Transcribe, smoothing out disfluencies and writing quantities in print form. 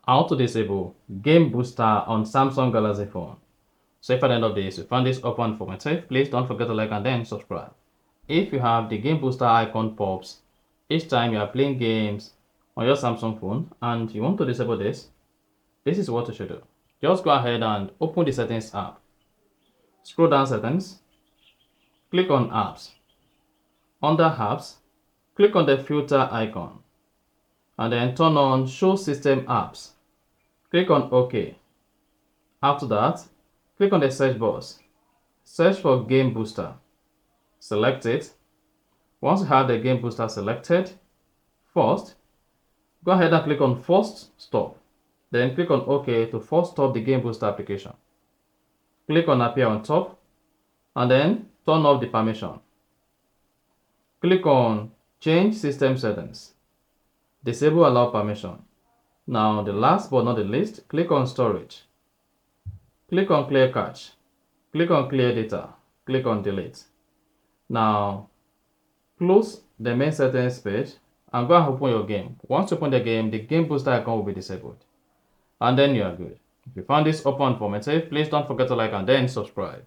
How to disable Game Booster on Samsung Galaxy phone. So if at the end of this you found this open informative, please don't forget to like and then subscribe. If you have the Game Booster icon pops each time you are playing games on your Samsung phone and you want to disable this is what you should do. Just go ahead and open the settings app. Scroll down settings, click on apps. Under apps, click on the filter icon and then turn on show system apps. Click on OK. After that, click on the search box. Search for Game Booster. Select it. Once you have the Game Booster selected, first, go ahead and click on Force Stop. Then click on OK to force stop the Game Booster application. Click on Appear on top and then turn off the permission. Click on Change System Settings. Disable Allow Permission. Now, the last but not the least, click on Storage. Click on Clear Cache. Click on Clear Data. Click on Delete. Now, close the main settings page and go and open your game. Once you open the Game Booster icon will be disabled. And then you are good. If you found this open informative, please don't forget to like and then subscribe.